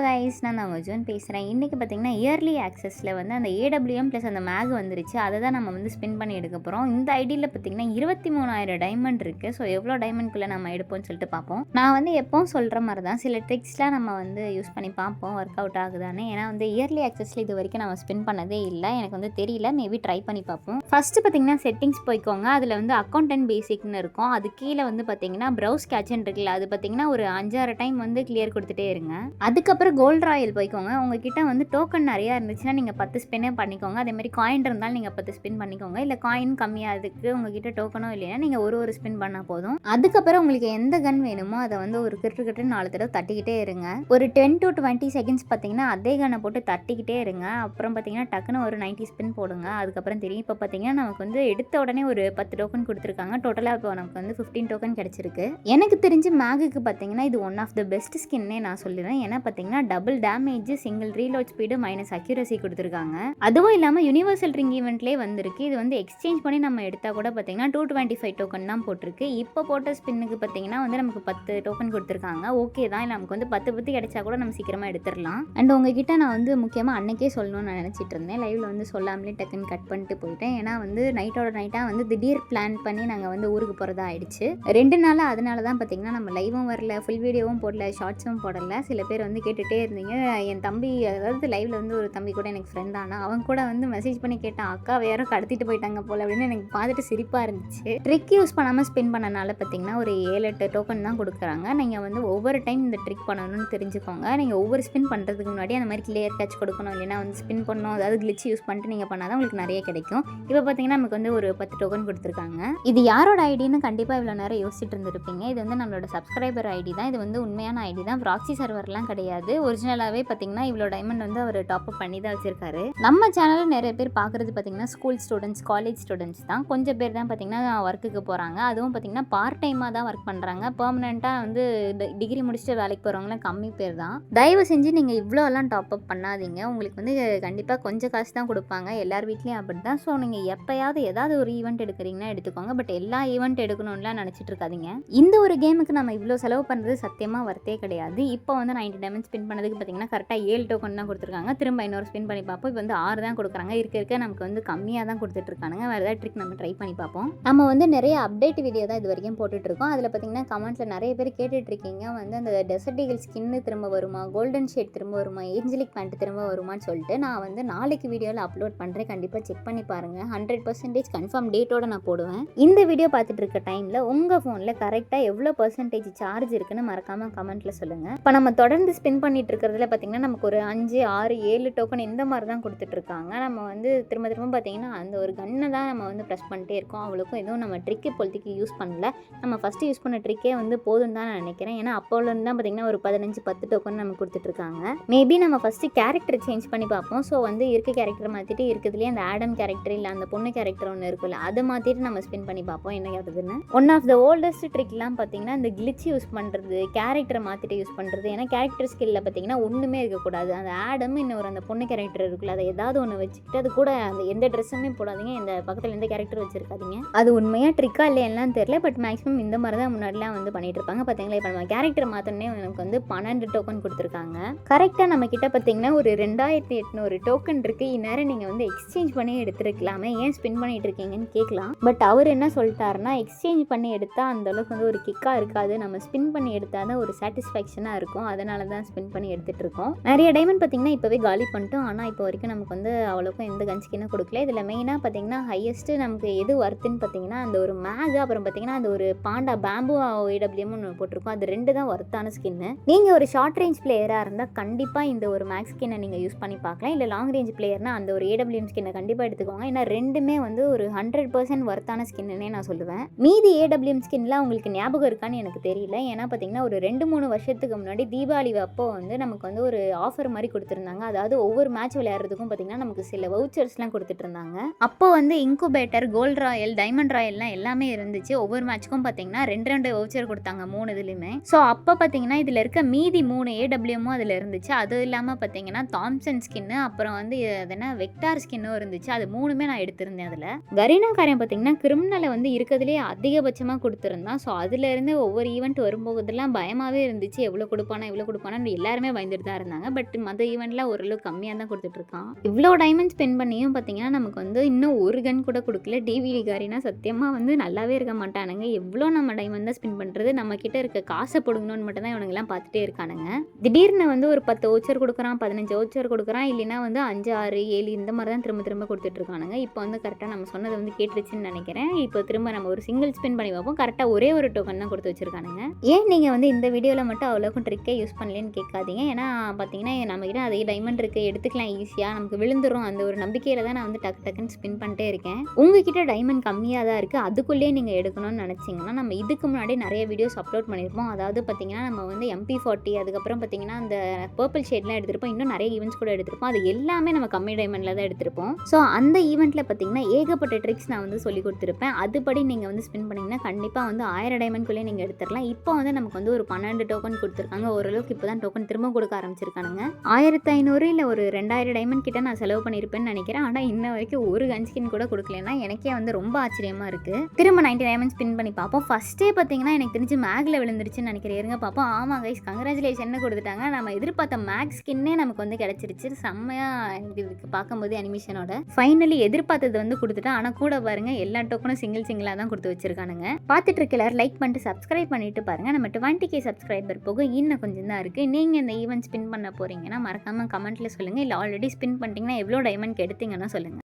Guys, நான் தான் மஜூன் பேசுகிறேன். இன்றைக்கி பார்த்தீங்கன்னா இயர்லி ஆக்சஸில் வந்து அந்த ஏடபிள்யூஎம் ப்ளஸ் அந்த மேக் வந்துருச்சு. அதை தான் நம்ம வந்து ஸ்பின் பண்ணி எடுக்க போகிறோம். இந்த ஐடியில் பார்த்தீங்கன்னா 23,000 டைமண்ட் இருக்குது. ஸோ எவ்வளோ டைமண்ட்குள்ளே நம்ம எடுப்போம்னு சொல்லிட்டு பார்ப்போம். நான் வந்து எப்போவும் சொல்கிற மாதிரி தான் சில ட்ரிக்ஸ்லாம் நம்ம வந்து யூஸ் பண்ணி பார்ப்போம் ஒர்க் அவுட் ஆகுதானே. ஏன்னா வந்து இயர்லி ஆக்சஸில் இது வரைக்கும் நம்ம ஸ்பின் பண்ணதே இல்லை. எனக்கு வந்து தெரியல, மேபி ட்ரை பண்ணி பார்ப்போம். ஃபஸ்ட்டு பார்த்தீங்கன்னா செட்டிங்ஸ் போய்க்கோங்க. அதில் வந்து அக்கௌண்ட் அண்ட் பேசிக்னு இருக்கும். அது கீழே வந்து பார்த்தீங்கன்னா ப்ரௌஸ் கேட்ச்னு இருக்குல்ல, அது பார்த்தீங்கன்னா ஒரு 5-6 டைம் வந்து கிளியர் கொடுத்துட்டே இருங்க. அதுக்கப்புறம் கோல்ட் ராயல் போய்க்கோங்க. உங்ககிட்ட வந்து டோக்கன் நிறையா இருந்துச்சுன்னா நீங்கள் 10 ஸ்பின்னே பண்ணிக்கோங்க. அதேமாதிரி காயின் இருந்தாலும் நீங்கள் 10 ஸ்பின் பண்ணிக்கோங்க. இல்லை காயின் கம்மியாகிறதுக்கு உங்ககிட்ட டோக்கனோ இல்லைன்னா நீங்கள் ஒரு ஸ்பின் பண்ணால் போதும். அதுக்கப்புறம் உங்களுக்கு எந்த கன் வேணுமோ அதை வந்து ஒரு கிட்டு 4 தடவை தட்டிக்கிட்டே இருங்க. ஒரு 10 to 20 செகண்ட்ஸ் பார்த்தீங்கன்னா அதே கன்னை போட்டு தட்டிக்கிட்டே இருங்க. அப்புறம் பார்த்தீங்கன்னா டக்குன்னு ஒரு 90 ஸ்பின் போடுங்க. அதுக்கப்புறம் தெரியும். இப்போ பார்த்தீங்கன்னா நமக்கு வந்து எடுத்த உடனே ஒரு 10 டோக்கன் கொடுத்துருக்காங்க. டோட்டலாக இப்போ நமக்கு வந்து 15 டோக்கன் கிடச்சிருக்கு. எனக்கு தெரிஞ்சு மேகுக்கு பார்த்தீங்கன்னா இது ஒன் ஆஃப் த பெஸ்ட் ஸ்கின்னே நான் சொல்லிடுறேன். ஏன்னா பார்த்தீங்கன்னா double damage, single reload speed, minus accuracy கொடுத்துருக்காங்க. அதுவும் இல்லாமல் யூனிவர்சல் ரிங் ஈவெண்ட்லேயே வந்திருக்கு. இது வந்து எக்ஸ்சேஞ்ச் பண்ணி நம்ம எடுத்தால் கூட பார்த்தீங்கன்னா 225 டோக்கன் தான் போட்டிருக்கு. இப்போ போட்ட ஸ்பின்னுக்கு பார்த்தீங்கன்னா வந்து நமக்கு 10 டோக்கன் கொடுத்துருக்காங்க. ஓகே தான், இல்லை நமக்கு வந்து 10 கிடைச்சா கூட நம்ம சீக்கிரமாக எடுத்துடலாம். அண்ட் உங்ககிட்ட நான் வந்து முக்கியமாக அன்னைக்கே சொல்லணும்னு நான் நினச்சிட்டு இருந்தேன். லைவில் வந்து சொல்லாமலே டக்குன்னு கட் பண்ணிட்டு போயிட்டேன். ஏன்னா வந்து நைட்டோட நைட்டாக வந்து திடீர் பிளான் பண்ணி நாங்கள் வந்து ஊருக்கு போகிறதா ஆயிடுச்சு. 2 நாள். அதனால தான் பார்த்தீங்கன்னா நம்ம லைவும் வரல, ஃபுல் வீடியோவும் போடல, ஷார்ட்ஸும் போடல. சில பேர் வந்து கேட்டுகிட்டே இருந்தீங்க. என் தம்பி, அதாவது லைவில் வந்து ஒரு தம்பி கூட எனக்கு ஃப்ரெண்ட் ஆனால் அவன் கூட வந்து மெசேஜ் பண்ணி கேட்டான், அக்கா வேற கடத்திட்டு போயிட்டாங்க போல் அப்படின்னு. எனக்கு பார்த்துட்டு சிரிப்பாக இருந்துச்சு. ட்ரிக் யூஸ் பண்ணாமல் ஸ்பின் பண்ணனால பார்த்தீங்கன்னா ஒரு 7-8 டோக்கன் தான் கொடுக்குறாங்க. நீங்கள் வந்து ஒவ்வொரு டைம் இந்த ட்ரிக் பண்ணணும்னு தெரிஞ்சுக்கோங்க. நீங்கள் ஒவ்வொரு ஸ்பின் பண்ணுறதுக்கு முன்னாடி அந்த மாதிரி கிளியர் கேட்ச் கொடுக்கணும். இல்லைன்னா வந்து ஸ்பின் பண்ணணும், அதாவது கிளிச் யூஸ் பண்ணிட்டு நீங்கள் பண்ணால் தான் உங்களுக்கு நிறைய கிடைக்கும். இப்போ பார்த்தீங்கன்னா நமக்கு வந்து ஒரு 10 டோக்கன் கொடுத்துருக்காங்க. இது யாரோட ஐடின்னு கண்டிப்பாக இவ்வளோ நேரம் யோசிச்சுட்டு இருந்திருப்பீங்க. இது வந்து நம்மளோட சப்ஸ்கிரைபர் ஐடி தான். இது வந்து உண்மையான ஐடி தான், ப்ராக்ஸி சர்வர்லாம் கிடையாது. ஒரிஜினலாகவே பார்த்தீங்கன்னா இவ்வளோ டைமண்ட் வந்து அவர் டாப் அப் பண்ணி தான் வச்சிருக்காரு. நம்ம சேனலில் நிறைய பேர் பார்க்குறது பார்த்தீங்கன்னா ஸ்கூல் ஸ்டூடெண்ட்ஸ், காலேஜ் ஸ்டூடெண்ட்ஸ் தான். கொஞ்சம் பேர் தான் பார்த்தீங்கன்னா ஒர்க்குக்கு போகிறாங்க. அதுவும் பார்த்தீங்கன்னா பார்ட் டைமாக தான் ஒர்க் பண்ணுறாங்க. பெர்மனெண்ட்டாக வந்து டிகிரி முடிச்சுட்டு வேலைக்கு போகிறவங்களாம் கம்மி பேர் தான். தயவு செஞ்சு நீங்கள் இவ்வளோலாம் டாப் அப் பண்ணாதீங்க. உங்களுக்கு வந்து கண்டிப்பாக கொஞ்சம் காசு தான் கொடுப்பாங்க. எல்லார் வீட்லேயும் அப்படி தான். ஸோ நீங்கள் எப்போயாவது ஏதாவது ஒரு ஈவெண்ட் எடுக்கிறீங்கன்னா எடுத்துக்கோங்க. பட் எல்லா ஈவெண்ட் எடுக்கணும்லாம் நினச்சிட்டு இருக்காதீங்க. இந்த ஒரு கேமுக்கு நம்ம இவ்வளோ செலவு பண்ணுறது சத்தியமாக வர்த்தே கிடையாது. இப்போ வந்து 90 டைமண்ட் ஸ்பின் பண்ணதுக்கு பார்த்தீங்கன்னா கரெக்டாக 7 டோக்கன் தான் கொடுத்துருக்காங்க. திரும்ப இன்னொரு ஸ்பின் பண்ணி பார்ப்போம். இப்போ வந்து 6 தான் கொடுக்குறாங்க. இருக்க நமக்கு வந்து கம்மியாக தான் கொடுத்துட்ருக்கானுங்க. வேறு ஏதாவது ட்ரிக் நம்ம ட்ரை பண்ணி பார்ப்போம். நம்ம வந்து நிறைய அப்டேட் வீடியோ தான் இது வரைக்கும் போட்டுட்ருக்கோம். அதில் பார்த்தீங்கன்னா கமெண்ட்டில் நிறைய பேர் கேட்டுட்ருக்கீங்க வந்து அந்த டெசர்ட் ஈகிள் ஸ்கின்னு திரும்ப வருமா, கோல்டன் ஷேட் திரும்ப வருமா, ஏஞ்சலிக் பேண்ட் திரும்ப வருமானு சொல்லிட்டு நான் வந்து நாளைக்கு வீடியோவில் அப்லோட் பண்ணுறேன். கண்டிப்பாக செக் பண்ணி பாருங்கள். 100% கன்ஃபார்ம் டேட்டோட நான் போடுவேன். இந்த வீடியோ பார்த்துட்டு இருக்க டைமில் உங்கள் ஃபோனில் கரெக்டாக எவ்வளோ % சார்ஜ் இருக்குன்னு மறக்காமல் கமெண்ட்டில் சொல்லுங்கள். இப்போ நம்ம தொடர்ந்து ஸ்பின் பண்ணிட்டு இருக்கிறதுல பார்த்தீங்கன்னா நமக்கு ஒரு 5, 6, 7 டோக்கன் இந்த மாதிரி தான் கொடுத்துட்ருக்காங்க. நம்ம வந்து திரும்ப பார்த்தீங்கன்னா அந்த ஒரு கன்னை தான் நம்ம வந்து ப்ரெஸ் பண்ணிட்டே இருக்கோம். அவ்வளோக்கும் எதுவும் நம்ம ட்ரிக்கு பொழுதுக்கு யூஸ் பண்ணல. நம்ம ஃபஸ்ட்டு யூஸ் பண்ண ட்ரிக்கே வந்து போதும் தான் நான் நினைக்கிறேன். ஏன்னா அப்போலேருந்து தான் பார்த்தீங்கன்னா ஒரு 15-10 டோக்கன் நம்ம கொடுத்துட்ருக்காங்க. மேபி நம்ம ஃபஸ்ட்டு கேரக்டர் சேஞ்ச் பண்ணி பார்ப்போம். ஸோ வந்து இருக்க கேரக்டர் மாற்றிட்டு இருக்கிறதுலேயே அந்த ஆடம் கேரக்டர் இல்லை அந்த பொண்ணு கேரக்டர் ஒன்று இருக்குல்ல, அதை மாற்றிட்டு நம்ம ஸ்பின் பண்ணி பார்ப்போம் என்ன கேட்டதுன்னு. ஒன் ஆஃப் த ஓல்டஸ்ட் ட்ரிக்லாம் பார்த்தீங்கன்னா இந்த கிளிச் யூஸ் பண்ணுறது, கேரக்டரை மாற்றிட்டு யூஸ் பண்ணுறது. ஏன்னா கேரக்டர் ஸ்கில்லில் பார்த்தீங்கன்னா ஒன்றுமே இருக்கக்கூடாது. அந்த ஆடம் இன்னொரு அந்த பொண்ணு கேரக்டர் இருக்குல்ல, அதை ஏதாவது ஒன்று வச்சுக்கிட்டு அது கூட அந்த எந்த ட்ரெஸ்ஸுமே போடாதீங்க, இந்த பக்கத்தில் எந்த கேரக்டர் வச்சுருக்காதீங்க. அது உண்மையாக ட்ரிக்கா இல்லையெல்லாம் தெரியல. பட் மேக்ஸிமம் இந்த மாதிரி தான் முன்னாடிலாம் வந்து பண்ணிட்டு இருப்பாங்க. பார்த்தீங்களா, இப்போ நம்ம கேரக்டர் மாற்றனே எனக்கு வந்து 12 டோக்கன் கொடுத்துருக்காங்க. கரெக்டாக நம்ம கிட்ட பார்த்தீங்கன்னா ஒரு 2800 டோக்கன் இருக்குது. இந்நேரம் நீங்கள் வந்து எக்ஸ்சேஞ்ச் பண்ணி எடுத்துருக்கலாமே, ஏன் ஸ்பின் பண்ணிட்டு இருக்கீங்கன்னு கேட்கலாம். பட் அவர் என்ன சொல்லிட்டாருன்னா, எக்ஸ்சேஞ்ச் பண்ணி எடுத்தால் அந்த அளவுக்கு வந்து ஒரு கிக்காக இருக்காது, நம்ம ஸ்பின் பண்ணி எடுத்தால் தான் ஒரு சாட்டிஸ்ஃபேக்ஷனாக இருக்கும். அதனால தான் ஸ்பின் பண்ணி எடுத்துகிட்டு இருக்கோம். நிறைய டைமண்ட் பார்த்தீங்கன்னா இப்போவே காலி பண்ணிட்டோம். ஆனால் இப்போ வரைக்கும் நமக்கு வந்து அவ்வளோக்கும் எந்த கன்ஸ்கின்னும் கொடுக்கல. இதில் மெயினாக பார்த்தீங்கன்னா ஹையஸ்ட்டு நமக்கு எது ஒர்த்துன்னு பார்த்தீங்கன்னா அந்த ஒரு மேக், அப்புறம் பார்த்தீங்கன்னா அந்த ஒரு பாண்டா பேம்பு ஏடபிள்யூஎம் ஒன்று போட்டிருக்கோம். அது 2 தான் ஒர்த்தான ஸ்கின்னு. நீங்கள் ஒரு ஷார்ட் ரேஞ்ச் பிளேயராக இருந்தால் கண்டிப்பாக இந்த ஒரு மேக் ஸ்கின்னை நீங்கள் யூஸ் பண்ணி பார்க்கலாம். இல்லை லாங் ரேஞ்ச் பிளேயர்னா அந்த ஒரு ஏடபிள்யூஎம் ஸ்கின்னை கண்டிப்பாக எடுத்துக்கோங்க. ஏன்னா 2மே வந்து ஒரு 100% ஒர்த்தான ஸ்கின்னே நான் சொல்லுவேன். மீதி ஏடபிள்யூஎம் ஸ்கின்லாம் உங்களுக்கு ஞாபகம் இருக்கான்னு எனக்கு தெரியல. ஏன்னா பார்த்தீங்கன்னா ஒரு 2-3 வருஷத்துக்கு முன்னாடி தீபாவளி அப்போ வந்து நமக்கு வந்து ஒரு ஆஃபர் மாதிரி கொடுத்துருந்தாங்க. அதாவது ஒவ்வொரு மேட்ச் விளையாடுறதுக்கும் பார்த்தீங்கன்னா நமக்கு சில வவுச்சர்ஸ்லாம் கொடுத்துட்டு இருந்தாங்க. அப்போ வந்து இன்குபேட்டர், கோல்ட் ராயல், டைமண்ட் ராயல்லாம் எல்லாமே இருந்துச்சு. ஒவ்வொரு மேட்ச்க்கும் பார்த்தீங்கன்னா 2 வவுச்சர் கொடுத்தாங்க 3 இதுலையுமே. ஸோ அப்போ பார்த்தீங்கன்னா இதில் இருக்க மீதி 3 ஏடபிள்யூஎம்மும் அதில் இருந்துச்சு. அது இல்லாமல் பார்த்தீங்கன்னா தாம்சன் ஸ்கின்னு, அப்புறம் வந்து அதென்ன வெக்டார் ஸ்கின்னும் இருந்துச்சு. அது 3மே நான் எடுத்திருந்தேன். அதில் கரீனா காரியம் பார்த்தீங்கன்னா கிரிமினலை வந்து இருக்கிறதுலே அதிகபட்சமாக கொடுத்துருந்தான். ஸோ அதுலேருந்து ஒவ்வொரு ஈவெண்ட் வரும்போதெல்லாம் பயமாகவே இருந்துச்சு. எவ்வளோ கொடுப்பானா எல்லா எல்லாருமே பயந்துட்டு தான் இருந்தாங்க. பட் மற்ற ஈவெண்ட்லாம் ஓரளவு கம்மியாக தான் கொடுத்துட்ருக்கான். இவ்வளோ டைமண்ட் ஸ்பெண்ட் பண்ணியும் பார்த்தீங்கன்னா நமக்கு வந்து இன்னும் ஒரு கன் கூட கொடுக்கல. டிவிடி காரினா சத்தியமாக வந்து நல்லாவே இருக்க மாட்டானுங்க. எவ்வளோ நம்ம டைமண்ட் தான் ஸ்பெண்ட் பண்ணுறது, நம்ம கிட்ட இருக்க காசை பிடுங்கணும்னு மட்டும் தான் இவனுங்கெல்லாம் பார்த்துட்டே இருக்கானுங்க. திடீர்னு வந்து ஒரு 10 ஓச்சர் கொடுக்குறான், 15 ஓச்சர் கொடுக்குறான், இல்லைனா வந்து 5, 6, 7 இந்த மாதிரி தான் திரும்ப திரும்ப கொடுத்துட்ருக்கானுங்க. இப்போ வந்து கரெக்டாக நம்ம சொன்னது வந்து கேட்டுருச்சுன்னு நினைக்கிறேன். இப்போ திரும்ப நம்ம ஒரு சிங்கிள் ஸ்பின் பண்ணி பார்ப்போம். கரெக்டாக ஒரே ஒரு டோக்கன் தான் கொடுத்து வச்சிருக்கானுங்க. ஏன் நீங்கள் வந்து இந்த வீடியோவில் மட்டும் அவ்வளோக்கும் ட்ரிக்கே யூஸ் பண்ணலன்னு கேட்காதீங்க. ஏன்னா பார்த்தீங்கன்னா நம்மகிட்ட அதே டைமண்ட் இருக்குது, எடுத்துக்கலாம் ஈஸியாக, நமக்கு விழுந்துரும் அந்த ஒரு நம்பிக்கையில் தான் நான் வந்து டக்குன்னு ஸ்பின் பண்ணிட்டே இருக்கேன். உங்ககிட்ட டைமண்ட் கம்மியாக தான் இருக்குது, அதுக்குள்ளேயே நீங்கள் எடுக்கணும்னு நினச்சிங்கன்னா நம்ம இதுக்கு முன்னாடி நிறைய வீடியோஸ் அப்லோட் பண்ணியிருப்போம். அதாவது பார்த்தீங்கன்னா நம்ம வந்து MP40 அதுக்கப்புறம் பார்த்தீங்கன்னா அந்த பர்பிள் ஷேட்லாம் எடுத்திருப்போம். இன்னும் நிறைய ஈவெண்ட்ஸ் கூட எடுத்திருப்போம். அது எல்லாமே நம்ம கம்மி டைமண்டில் தான் எடுத்திருப்போம். ஸோ அந்த ஈவெண்ட்டில் பார்த்தீங்கன்னா ஏகப்பட்ட ட்ரிக்ஸ் நான் வந்து சொல்லி கொடுத்துருப்பேன். அதுபடி நீங்கள் வந்து ஸ்பின் பண்ணிங்கன்னா கண்டிப்பாக வந்து 1000 டைமண்ட்குள்ளே நீங்கள் எடுத்துடலாம். இப்போ வந்து நமக்கு வந்து ஒரு 12 டோக்கன் கொடுத்துருக்காங்க. ஓரளவுக்கு இப்போ தான் டோக்கன் திரும்ப கொடுக்க ஆரம்பிச்சிருக்கானுங்க. 1500 இல்லை ஒரு 2000 டைமண்ட் கிட்ட நான் செலவு பண்ணியிருப்பேன்னு நினைக்கிறேன். ஆனால் இன்ன வரைக்கும் ஒரு கன் ஸ்கின் கூட கொடுக்கலன்னா எனக்கே வந்து ரொம்ப ஆச்சரியமாக இருக்குது. திரும்ப 90 டைமண்ட் ஸ்பின் பண்ணி பார்ப்போம். ஃபஸ்ட்டே பார்த்தீங்கன்னா எனக்கு தெரிஞ்சு மேக்ல விழுந்துருச்சுன்னு நினைக்கிறேன். இருங்க பார்ப்போம். ஆமாம் கைஸ், கங்க்ராச்சுலேஷன் கொடுத்துட்டாங்க. நம்ம எதிர்பார்த்த மேக் ஸ்கின்னே நமக்கு வந்து கிடச்சிருச்சு. செம்மையாக எனக்கு இதுக்கு பார்க்கும்போது அனிமேஷனோட ஃபைனலி எதிர்பார்த்தது வந்து கொடுத்துட்டேன். ஆனால் கூட பாருங்க எல்லா டோக்கனும் சிங்கிளாக தான் கொடுத்து வச்சிருக்கானுங்க. பார்த்துட்டு இருக்க எல்லாரும் லைக் பண்ணிட்டு சப்ஸ்கிரைப் பண்ணிட்டு பாருங்க. நம்ம 20K சப்ஸ்கிரைபர் போக இன்னும் கொஞ்சம் தான் இருக்குது. நீங்கள் இந்த ஈவெண்ட் ஸ்பின் பண்ண போறீங்கன்னா மறக்காம கமெண்ட்ல சொல்லுங்கள். இல்லை ஆல்ரெடி ஸ்பின் பண்ணிட்டீங்கன்னா எவ்வளோ டைமண்ட் எடுத்தீங்கன்னா சொல்லுங்கள்.